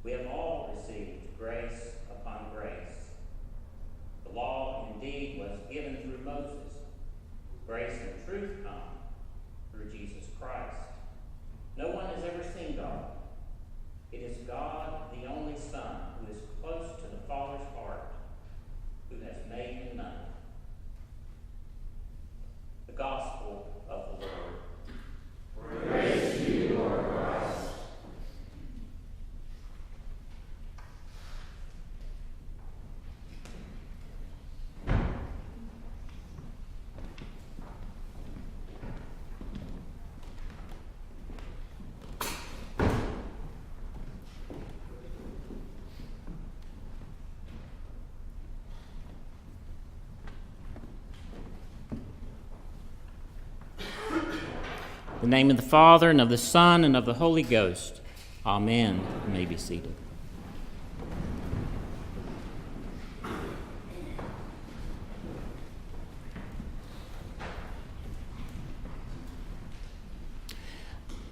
We have all received grace upon grace. The law indeed was given through Moses. Grace and truth come through Jesus Christ. No one has ever seen God. It is God, the only Son, who is close to the Father's heart, who has made him known. The Gospel of the Lord. Praise to you, Lord Christ. In the name of the Father, and of the Son, and of the Holy Ghost. Amen. You may be seated.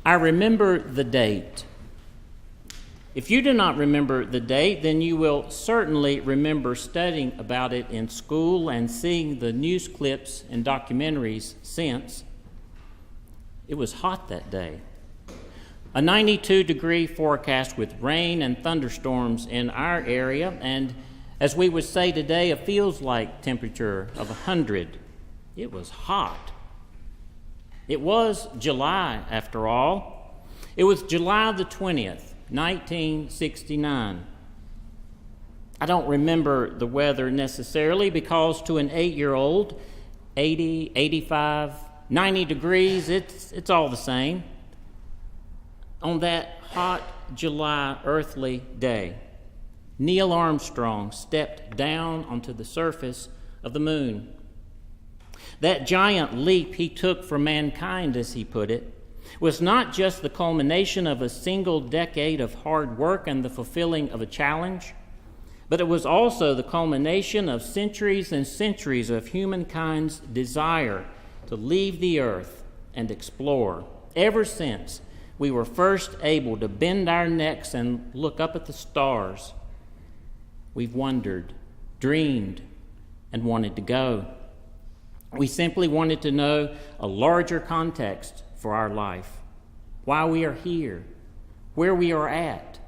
I remember the date. If you do not remember the date, then you will certainly remember studying about it in school and seeing the news clips and documentaries since. It was hot that day. A 92-degree forecast with rain and thunderstorms in our area, and as we would say today, a feels-like temperature of 100. It was hot. It was July, after all. It was July the 20th, 1969. I don't remember the weather necessarily because to an 8-year-old, 80, 85, 90 degrees, it's all the same. On that hot July earthly day, Neil Armstrong stepped down onto the surface of the moon. That giant leap he took for mankind, as he put it, was not just the culmination of a single decade of hard work and the fulfilling of a challenge, but it was also the culmination of centuries and centuries of humankind's desire to leave the earth and explore. Ever since we were first able to bend our necks and look up at the stars, we've wondered, dreamed, and wanted to go. We simply wanted to know a larger context for our life, why we are here, where we are at,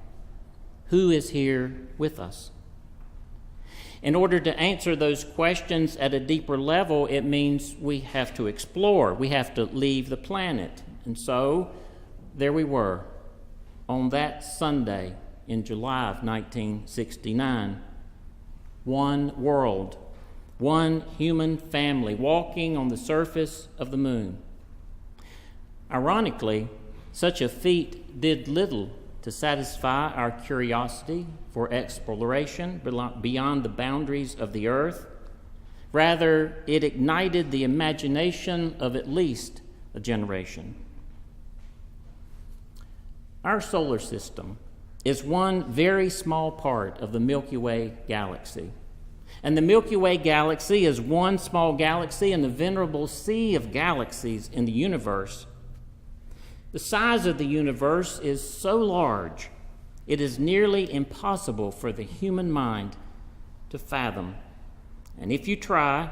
who is here with us. In order to answer those questions at a deeper level, it means we have to explore. We have to leave the planet. And so there we were on that Sunday in July of 1969. One world, one human family walking on the surface of the moon. Ironically, such a feat did little to satisfy our curiosity for exploration beyond the boundaries of the earth. Rather, it ignited the imagination of at least a generation. Our solar system is one very small part of the Milky Way galaxy. And the Milky Way galaxy is one small galaxy in the venerable sea of galaxies in the universe. The size of the universe is so large, it is nearly impossible for the human mind to fathom. And if you try,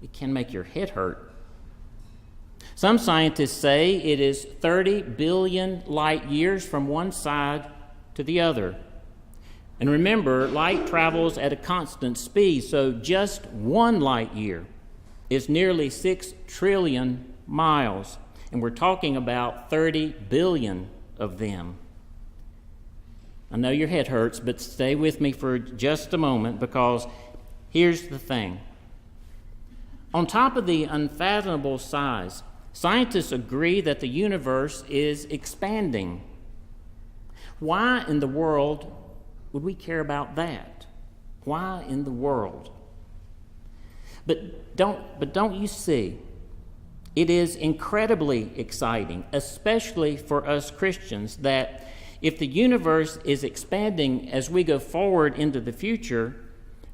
it can make your head hurt. Some scientists say it is 30 billion light years from one side to the other. And remember, light travels at a constant speed, so just 1 light year is nearly 6 trillion miles. And we're talking about 30 billion of them. I know your head hurts, but stay with me for just a moment, because here's the thing. On top of the unfathomable size, scientists agree that the universe is expanding. Why in the world would we care about that? Why in the world? But don't you see? It is incredibly exciting, especially for us Christians, that if the universe is expanding as we go forward into the future,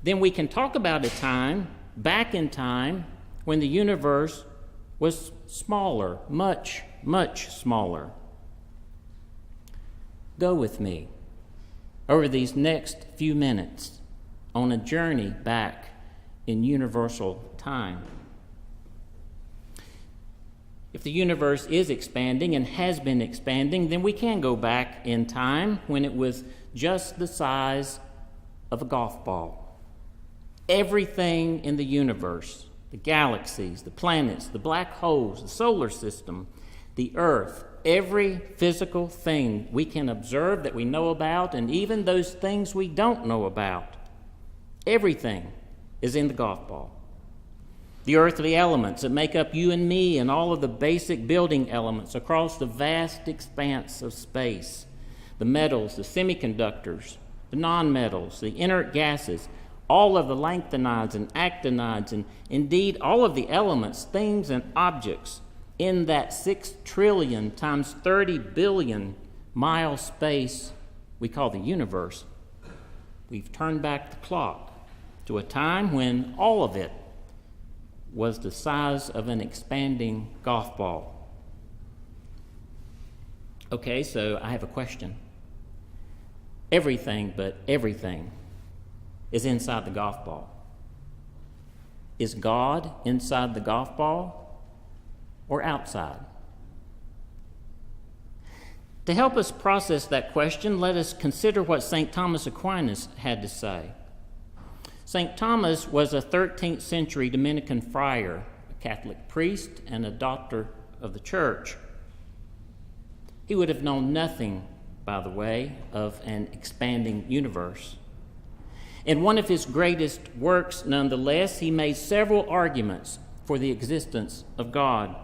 then we can talk about a time, back in time, when the universe was smaller, much, much smaller. Go with me over these next few minutes on a journey back in universal time. If the universe is expanding and has been expanding, then we can go back in time when it was just the size of a golf ball. Everything in the universe, the galaxies, the planets, the black holes, the solar system, the earth, every physical thing we can observe that we know about, and even those things we don't know about, everything is in the golf ball. The earthly elements that make up you and me and all of the basic building elements across the vast expanse of space, the metals, the semiconductors, the nonmetals, the inert gases, all of the lanthanides and actinides, and indeed all of the elements, things, and objects in that 6 trillion times 30 billion mile space we call the universe. We've turned back the clock to a time when all of it was the size of an expanding golf ball. Okay, so I have a question. Everything but everything is inside the golf ball. Is God inside the golf ball or outside? To help us process that question, let us consider what St. Thomas Aquinas had to say. St. Thomas was a 13th century Dominican friar, a Catholic priest, and a doctor of the church. He would have known nothing, by the way, of an expanding universe. In one of his greatest works, nonetheless, he made several arguments for the existence of God.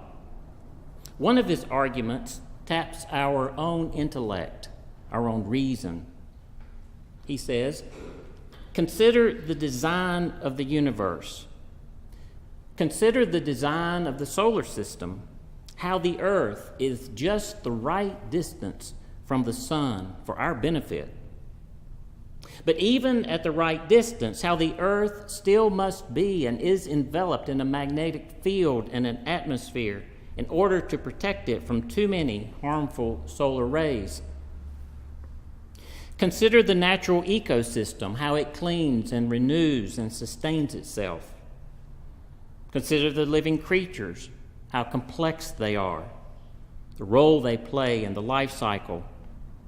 One of his arguments taps our own intellect, our own reason. He says, consider the design of the universe. Consider the design of the solar system, how the earth is just the right distance from the sun for our benefit. But even at the right distance, how the earth still must be and is enveloped in a magnetic field and an atmosphere in order to protect it from too many harmful solar rays. Consider the natural ecosystem, how it cleans and renews and sustains itself. Consider the living creatures, how complex they are, the role they play in the life cycle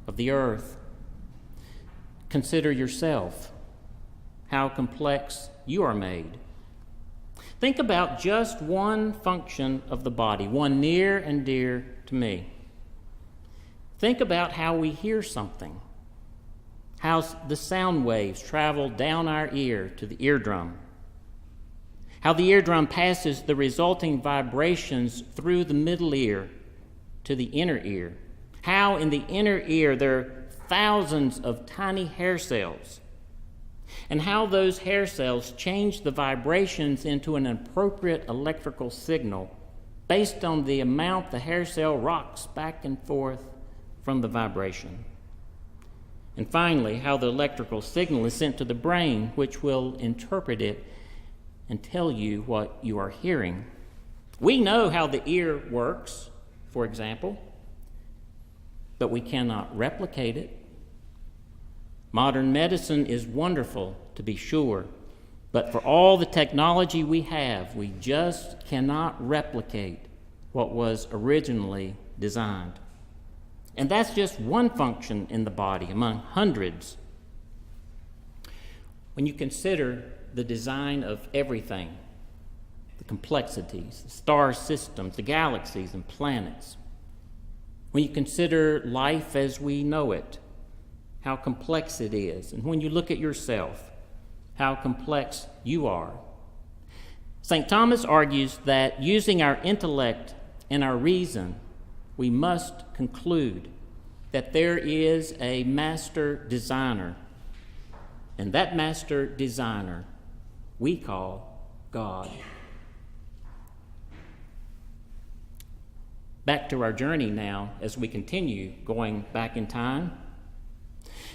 of the earth. Consider yourself, how complex you are made. Think about just one function of the body, one near and dear to me. Think about how we hear something, how the sound waves travel down our ear to the eardrum, how the eardrum passes the resulting vibrations through the middle ear to the inner ear, how in the inner ear there are thousands of tiny hair cells, and how those hair cells change the vibrations into an appropriate electrical signal based on the amount the hair cell rocks back and forth from the vibration. And finally, how the electrical signal is sent to the brain, which will interpret it and tell you what you are hearing. We know how the ear works, for example, but we cannot replicate it. Modern medicine is wonderful, to be sure, but for all the technology we have, we just cannot replicate what was originally designed. And that's just one function in the body among hundreds. When you consider the design of everything, the complexities, the star systems, the galaxies and planets, when you consider life as we know it, how complex it is, and when you look at yourself, how complex you are. St. Thomas argues that using our intellect and our reason, we must conclude that there is a master designer, and that master designer we call God. Back to our journey now as we continue going back in time.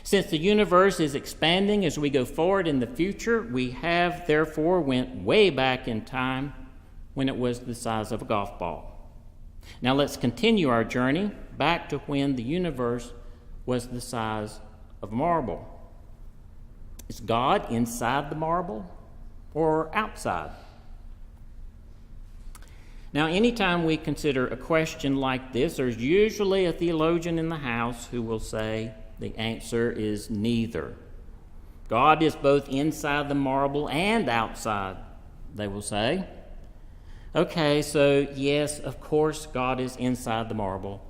Since the universe is expanding as we go forward in the future, we have therefore went way back in time when it was the size of a golf ball. Now let's continue our journey back to when the universe was the size of marble. Is God inside the marble or outside? Now, anytime we consider a question like this, there's usually a theologian in the house who will say the answer is neither. God is both inside the marble and outside, they will say. Okay, so yes, of course, God is inside the marble.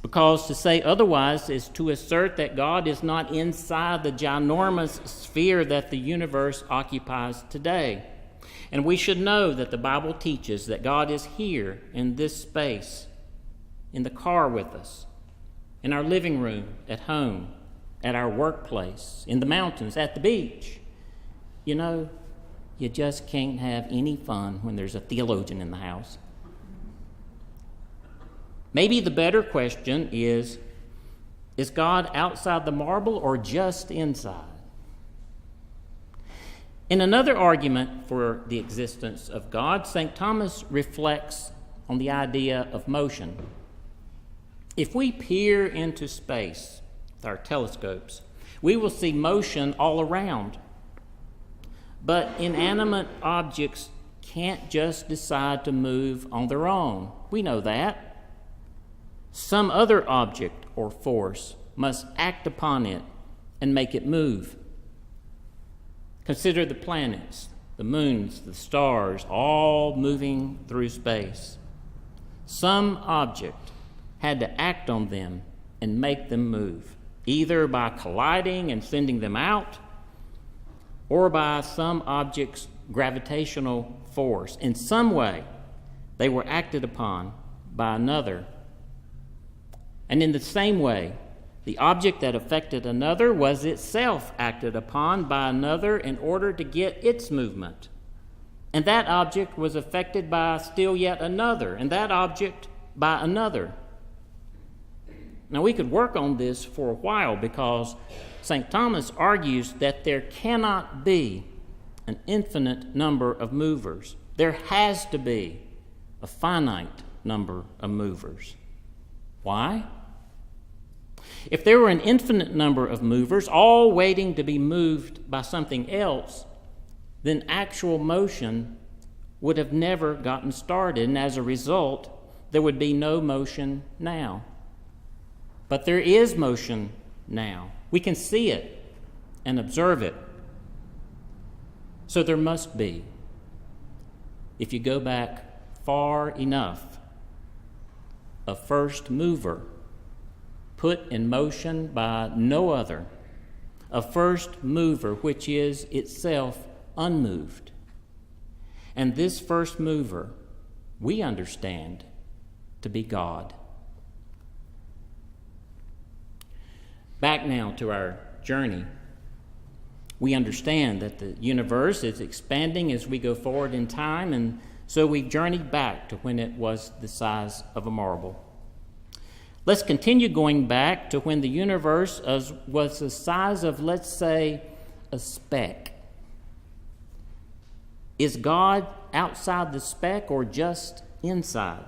Because to say otherwise is to assert that God is not inside the ginormous sphere that the universe occupies today. And we should know that the Bible teaches that God is here in this space, in the car with us, in our living room, at home, at our workplace, in the mountains, at the beach. You know, you just can't have any fun when there's a theologian in the house. Maybe the better question is God outside the marble or just inside? In another argument for the existence of God, St. Thomas reflects on the idea of motion. If we peer into space with our telescopes, we will see motion all around. But inanimate objects can't just decide to move on their own. We know that. Some other object or force must act upon it and make it move. Consider the planets, the moons, the stars, all moving through space. Some object had to act on them and make them move, either by colliding and sending them out, or by some object's gravitational force. In some way, they were acted upon by another. And in the same way, the object that affected another was itself acted upon by another in order to get its movement. And that object was affected by still yet another, and that object by another. Now, we could work on this for a while because St. Thomas argues that there cannot be an infinite number of movers. There has to be a finite number of movers. Why? If there were an infinite number of movers, all waiting to be moved by something else, then actual motion would have never gotten started, and as a result, there would be no motion now. But there is motion now. We can see it and observe it. So there must be, if you go back far enough, a first mover put in motion by no other, a first mover which is itself unmoved. And this first mover, we understand to be God. Back now to our journey. We understand that the universe is expanding as we go forward in time, and so we've journeyed back to when it was the size of a marble. Let's continue going back to when the universe was the size of, let's say, a speck. Is God outside the speck or just inside?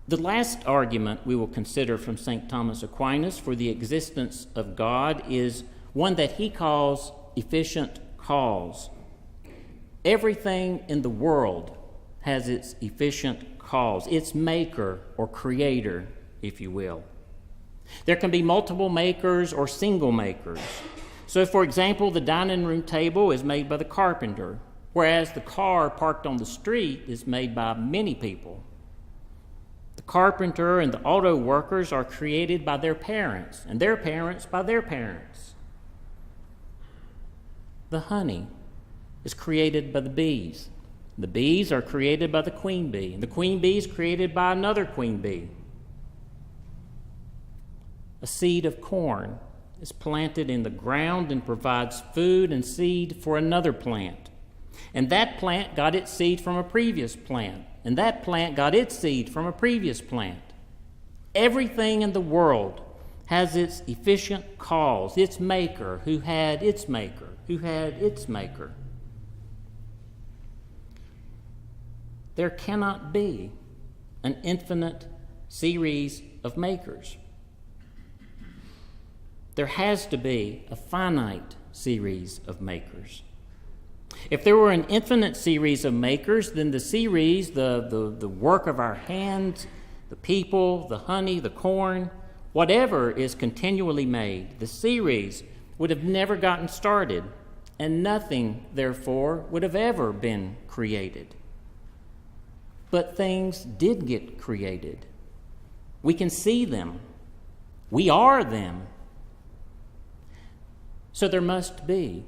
The last argument we will consider from St. Thomas Aquinas for the existence of God is one that he calls efficient cause. Everything in the world has its efficient cause, its maker or creator, if you will. There can be multiple makers or single makers. So, for example, the dining room table is made by the carpenter, whereas the car parked on the street is made by many people. The carpenter and the auto workers are created by their parents, and their parents by their parents. The honey is created by the bees. The bees are created by the queen bee, and the queen bee is created by another queen bee. A seed of corn is planted in the ground and provides food and seed for another plant. And that plant got its seed from a previous plant. And that plant got its seed from a previous plant. Everything in the world has its efficient cause, its maker, who had its maker, who had its maker. There cannot be an infinite series of makers. There has to be a finite series of makers. If there were an infinite series of makers, then the series, the work of our hands, the people, the honey, the corn, whatever is continually made, the series would have never gotten started, and nothing, therefore, would have ever been created. But things did get created. We can see them. We are them. So there must be,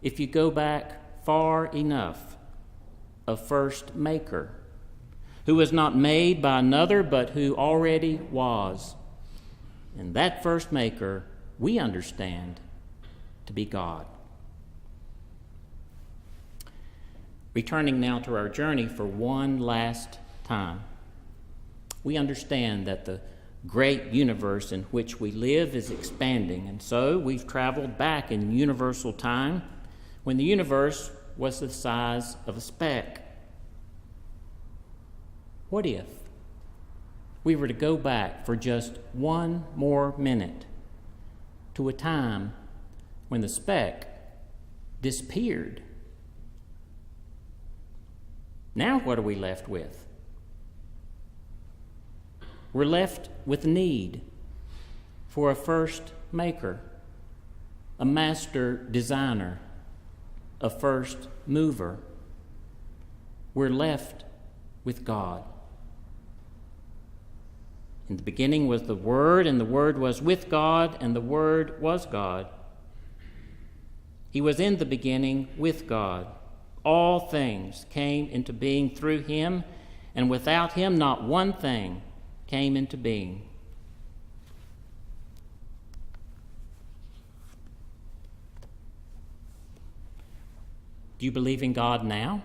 if you go back far enough, a first maker who was not made by another, but who already was. And that first maker, we understand to be God. Returning now to our journey for one last time, we understand that the great universe in which we live is expanding, and so we've traveled back in universal time when the universe was the size of a speck. What if we were to go back for just one more minute to a time when the speck disappeared? Now what are we left with? We're left with need for a first maker, a master designer, a first mover. We're left with God. In the beginning was the Word, and the Word was with God, and the Word was God. He was in the beginning with God. All things came into being through him, and without him not one thing came into being. Do you believe in God now?